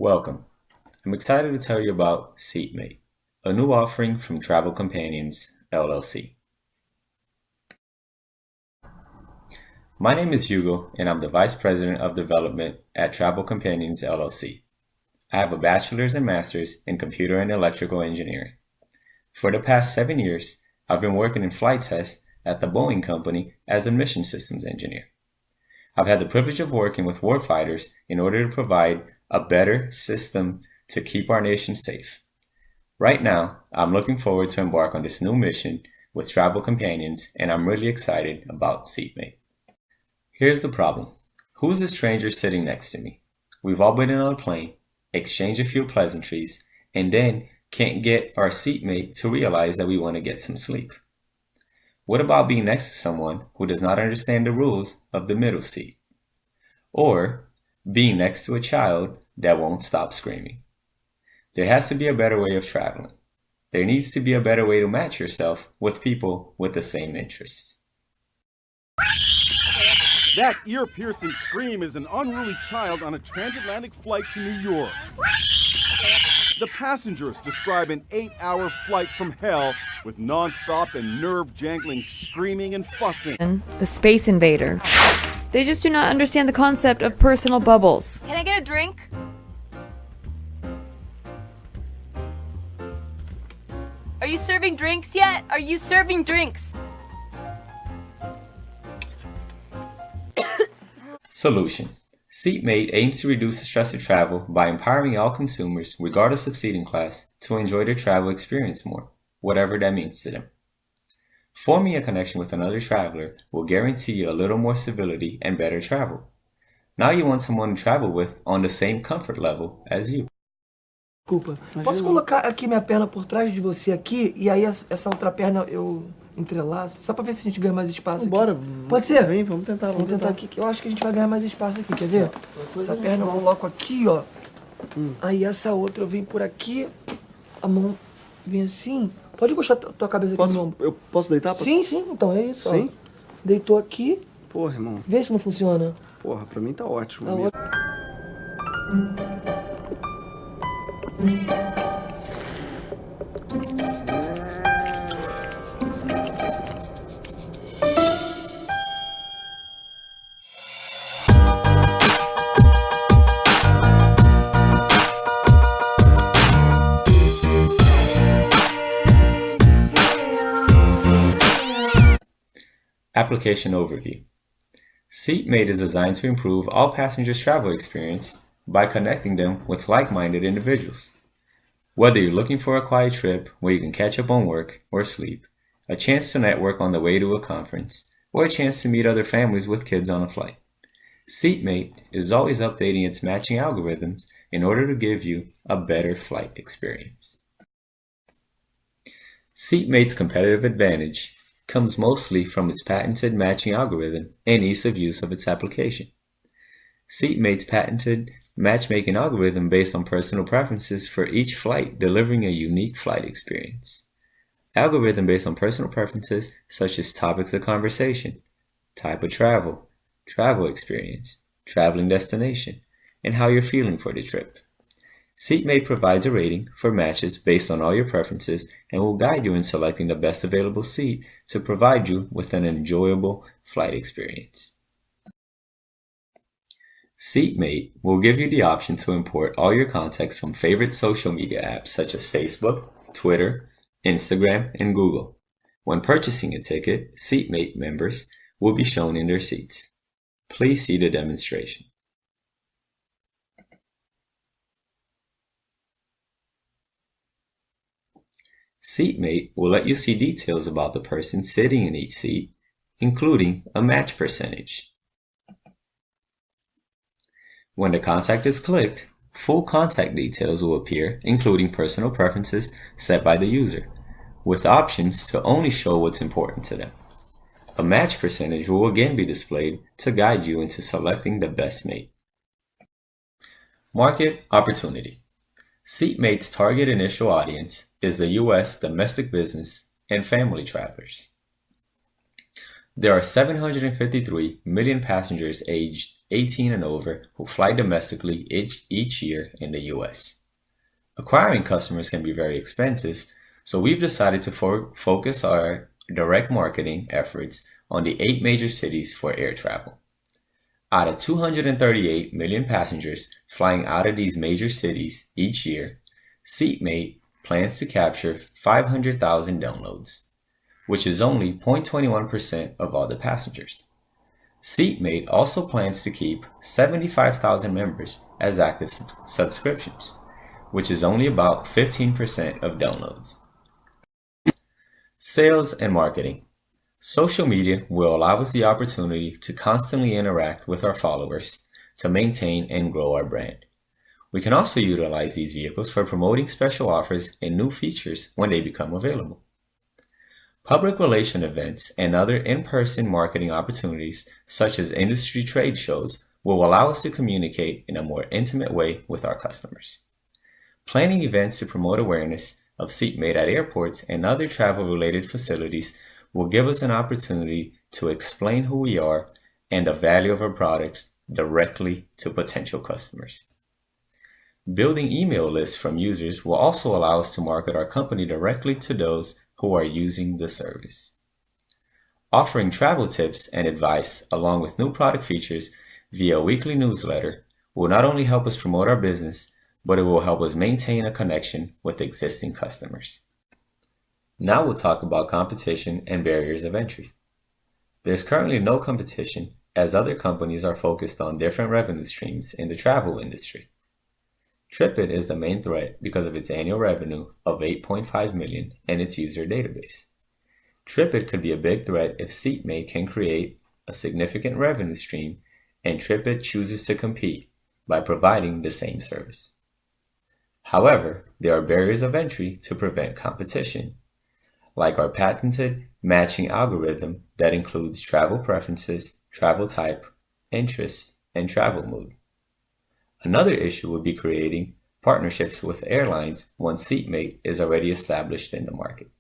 Welcome. I'm excited to tell you about Seatmate, a new offering from Travel Companions, LLC. My name is Hugo, and I'm the Vice President of Development at Travel Companions, LLC. I have a bachelor's and master's in computer and electrical engineering. For the past 7 years, I've been working in flight tests at the Boeing Company as a mission systems engineer. I've had the privilege of working with warfighters in order to provide a better system to keep our nation safe. Right now, I'm looking forward to embark on this new mission with Travel Companions, and I'm really excited about Seatmate. Here's the problem. Who's the stranger sitting next to me? We've all been on a plane, exchanged a few pleasantries, and then can't get our seatmate to realize that we want to get some sleep. What about being next to someone who does not understand the rules of the middle seat? Or being next to a child that won't stop screaming? There has to be a better way of traveling. There needs to be a better way to match yourself with people with the same interests. That ear-piercing scream is an unruly child on a transatlantic flight to New York. The passengers describe an 8-hour flight from hell with non-stop and nerve-jangling screaming and fussing. The Space Invader. They just do not understand the concept of personal bubbles. Can I get a drink? Are you serving drinks yet? Are you serving drinks? Solution. Seatmate aims to reduce the stress of travel by empowering all consumers, regardless of seating class, to enjoy their travel experience more, whatever that means to them. Forming a connection with another traveler will guarantee you a little more civility and better travel. Now you want someone to travel with on the same comfort level as you. Desculpa, posso colocar aqui minha perna por trás de você aqui e aí essa outra perna eu entrelaço, só pra ver se a gente ganha mais espaço aqui. Bora. Pode ser? Vem, vamos tentar. Vamos tentar aqui, que eu acho que a gente vai ganhar mais espaço aqui, quer ver? Essa perna eu coloco aqui, ó. Aí essa outra eu venho por aqui, a mão vem assim. Pode encostar tua cabeça aqui no ombro. Eu posso deitar? Sim, então é isso, Sim? ó. Deitou aqui, Porra, irmão. vê se não funciona. Porra, pra mim tá ótimo. Tá amigo. Application Overview. Seatmate is designed to improve all passengers' travel experience by connecting them with like-minded individuals. Whether you're looking for a quiet trip where you can catch up on work or sleep, a chance to network on the way to a conference, or a chance to meet other families with kids on a flight, Seatmate is always updating its matching algorithms in order to give you a better flight experience. Seatmate's competitive advantage comes mostly from its patented matching algorithm and ease of use of its application. Seatmate's patented matchmaking algorithm based on personal preferences for each flight, delivering a unique flight experience. Algorithm based on personal preferences such as topics of conversation, type of travel, travel experience, traveling destination, and how you're feeling for the trip. Seatmate provides a rating for matches based on all your preferences and will guide you in selecting the best available seat to provide you with an enjoyable flight experience. Seatmate will give you the option to import all your contacts from favorite social media apps such as Facebook, Twitter, Instagram, and Google. When purchasing a ticket, Seatmate members will be shown in their seats. Please see the demonstration. Seatmate will let you see details about the person sitting in each seat, including a match percentage. When the contact is clicked, full contact details will appear, including personal preferences set by the user, with options to only show what's important to them. A match percentage will again be displayed to guide you into selecting the best mate. Market opportunity. Seatmate's target initial audience is the U.S. domestic business and family travelers. There are 753 million passengers aged 18 and over who fly domestically each year in the US. Acquiring customers can be very expensive, so we've decided to focus our direct marketing efforts on the 8 major cities for air travel. Out of 238 million passengers flying out of these major cities each year, Seatmate plans to capture 500,000 downloads, which is only 0.21% of all the passengers. Seatmate also plans to keep 75,000 members as active subscriptions, which is only about 15% of downloads. Sales and marketing. Social media will allow us the opportunity to constantly interact with our followers to maintain and grow our brand. We can also utilize these vehicles for promoting special offers and new features when they become available. Public relation events and other in-person marketing opportunities, such as industry trade shows, will allow us to communicate in a more intimate way with our customers. Planning events to promote awareness of Seatmate at airports and other travel-related facilities will give us an opportunity to explain who we are and the value of our products directly to potential customers. Building email lists from users will also allow us to market our company directly to those who are using the service. Offering travel tips and advice along with new product features via a weekly newsletter will not only help us promote our business, but it will help us maintain a connection with existing customers. Now we'll talk about competition and barriers of entry. There's currently no competition as other companies are focused on different revenue streams in the travel industry. TripIt is the main threat because of its annual revenue of $8.5 million and its user database. TripIt could be a big threat if Seatmate can create a significant revenue stream and TripIt chooses to compete by providing the same service. However, there are barriers of entry to prevent competition, like our patented matching algorithm that includes travel preferences, travel type, interests, and travel mood. Another issue would be creating partnerships with airlines once Seatmate is already established in the market.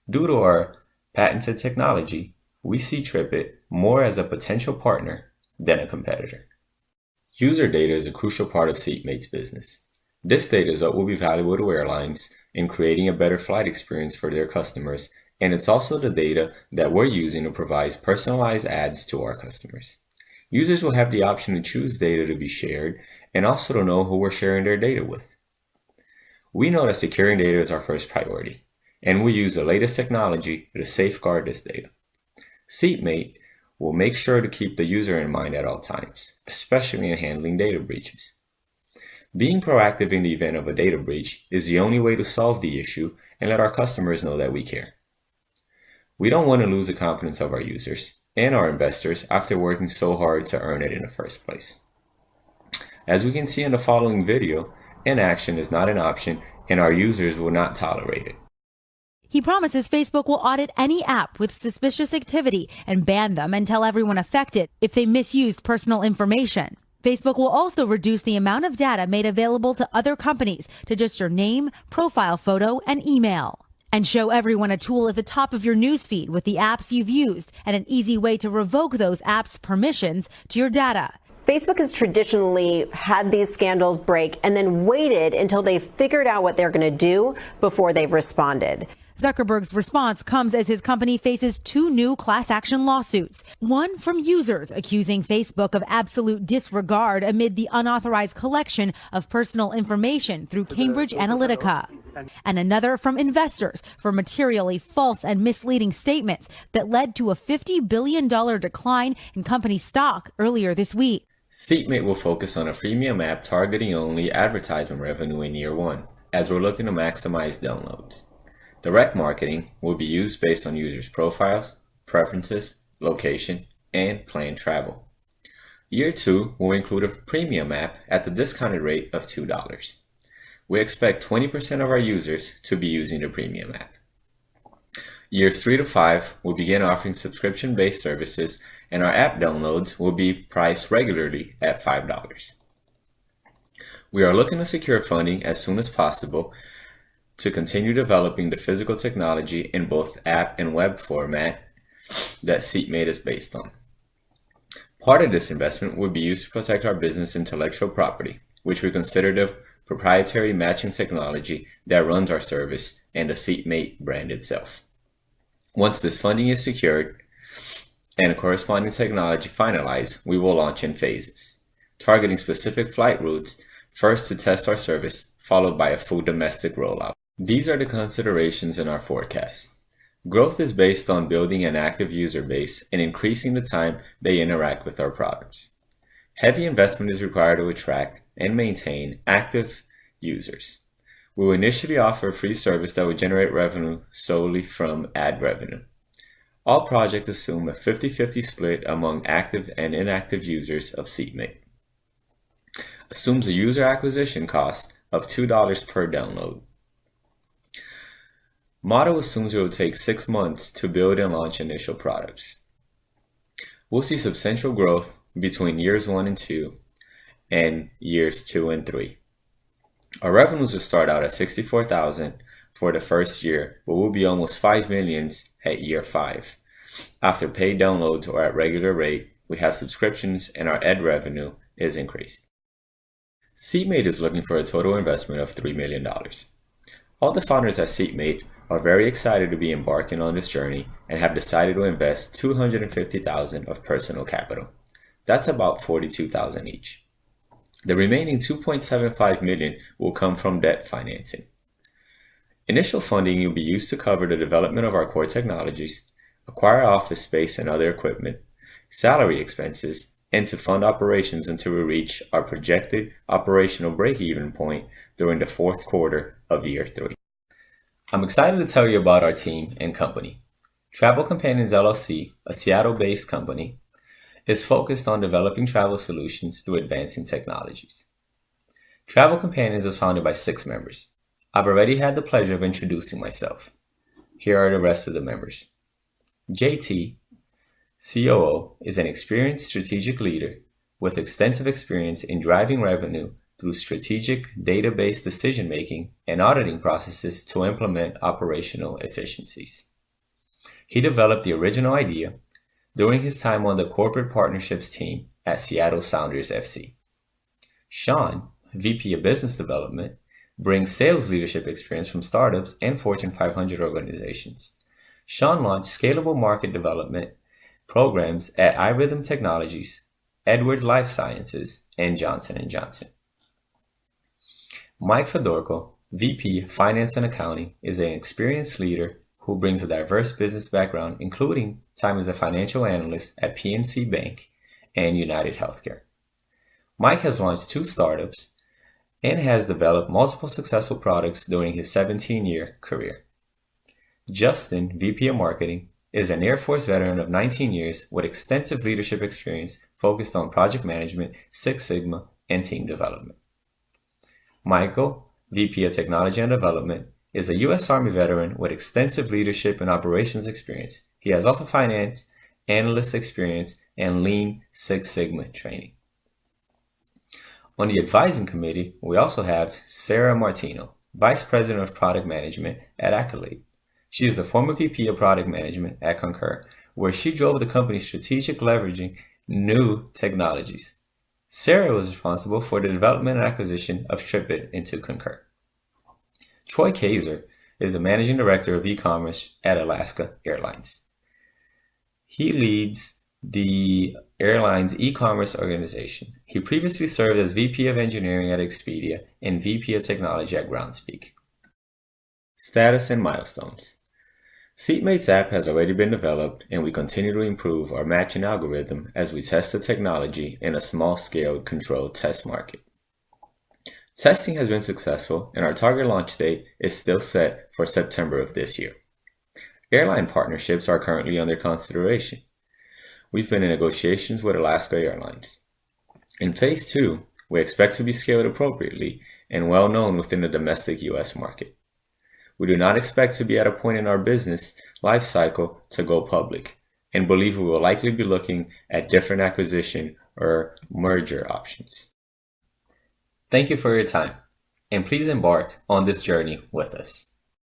Due to our patented technology, we see TripIt more as a potential partner than a competitor. User data is a crucial part of Seatmate's business. This data is what will be valuable to airlines in creating a better flight experience for their customers, and it's also the data that we're using to provide personalized ads to our customers. Users will have the option to choose data to be shared and also to know who we're sharing their data with. We know that securing data is our first priority, and we use the latest technology to safeguard this data. Seatmate will make sure to keep the user in mind at all times, especially in handling data breaches. Being proactive in the event of a data breach is the only way to solve the issue and let our customers know that we care. We don't want to lose the confidence of our users and our investors after working so hard to earn it in the first place. As we can see in the following video, inaction is not an option and our users will not tolerate it. He promises Facebook will audit any app with suspicious activity and ban them and tell everyone affected if they misused personal information. Facebook will also reduce the amount of data made available to other companies to just your name, profile photo, and email. And show everyone a tool at the top of your newsfeed with the apps you've used and an easy way to revoke those apps' permissions to your data. Facebook has traditionally had these scandals break and then waited until they figured out what they're going to do before they've responded. Zuckerberg's response comes as his company faces 2 new class action lawsuits. One from users accusing Facebook of absolute disregard amid the unauthorized collection of personal information through Cambridge Analytica. And another from investors for materially false and misleading statements that led to a $50 billion decline in company stock earlier this week. Seatmate will focus on a freemium app targeting only advertisement revenue in year 1, as we're looking to maximize downloads. Direct marketing will be used based on users' profiles, preferences, location, and planned travel. Year 2 will include a premium app at the discounted rate of $2. We expect 20% of our users to be using the premium app. Years 3 to 5 will begin offering subscription-based services, and our app downloads will be priced regularly at $5. We are looking to secure funding as soon as possible to continue developing the physical technology in both app and web format that Seatmate is based on. Part of this investment would be used to protect our business intellectual property, which we consider the proprietary matching technology that runs our service and the Seatmate brand itself. Once this funding is secured and a corresponding technology finalized, we will launch in phases, targeting specific flight routes, first to test our service, followed by a full domestic rollout. These are the considerations in our forecast. Growth is based on building an active user base and increasing the time they interact with our products. Heavy investment is required to attract and maintain active users. We will initially offer a free service that will generate revenue solely from ad revenue. All projects assume a 50-50 split among active and inactive users of Seatmate. Assumes a user acquisition cost of $2 per download. Model assumes it will take 6 months to build and launch initial products. We'll see substantial growth between years 1 and 2 and years 2 and 3. Our revenues will start out at $64,000 for the first year, but will be almost $5 million at year 5. After paid downloads or at regular rate, we have subscriptions and our ad revenue is increased. Seatmate is looking for a total investment of $3 million. All the founders at Seatmate are very excited to be embarking on this journey and have decided to invest $250,000 of personal capital. That's about $42,000 each. The remaining $2.75 million will come from debt financing. Initial funding will be used to cover the development of our core technologies, acquire office space and other equipment, salary expenses, and to fund operations until we reach our projected operational break-even point during the fourth quarter of year 3. I'm excited to tell you about our team and company. Travel Companions LLC, a Seattle-based company, is focused on developing travel solutions through advancing technologies. Travel Companions was founded by 6 members. I've already had the pleasure of introducing myself. Here are the rest of the members. JT, COO, is an experienced strategic leader with extensive experience in driving revenue through strategic database decision-making and auditing processes to implement operational efficiencies. He developed the original idea during his time on the corporate partnerships team at Seattle Sounders FC. Sean, VP of Business Development, brings sales leadership experience from startups and Fortune 500 organizations. Sean launched scalable market development programs at iRhythm Technologies, Edwards Life Sciences, and Johnson & Johnson. Mike Fedorko, VP Finance and Accounting, is an experienced leader who brings a diverse business background, including time as a financial analyst at PNC Bank and United Healthcare. Mike has launched 2 startups and has developed multiple successful products during his 17-year career. Justin, VP of Marketing, is an Air Force veteran of 19 years with extensive leadership experience focused on project management, Six Sigma, and team development. Michael, VP of Technology and Development, is a U.S. Army veteran with extensive leadership and operations experience. He has also finance, analyst experience, and Lean Six Sigma training. On the advising committee, we also have Sarah Martino, Vice President of Product Management at Accolade. She is the former VP of Product Management at Concur, where she drove the company's strategic leveraging new technologies. Sarah was responsible for the development and acquisition of TripIt into Concur. Troy Kaiser is the Managing Director of E-commerce at Alaska Airlines. He leads the airline's e-commerce organization. He previously served as VP of Engineering at Expedia and VP of Technology at Groundspeak. Status and milestones. Seatmate's app has already been developed, and we continue to improve our matching algorithm as we test the technology in a small-scale controlled test market. Testing has been successful, and our target launch date is still set for September of this year. Airline partnerships are currently under consideration. We've been in negotiations with Alaska Airlines. In Phase 2, we expect to be scaled appropriately and well known within the domestic U.S. market. We do not expect to be at a point in our business life cycle to go public, and believe we will likely be looking at different acquisition or merger options. Thank you for your time, and please embark on this journey with us.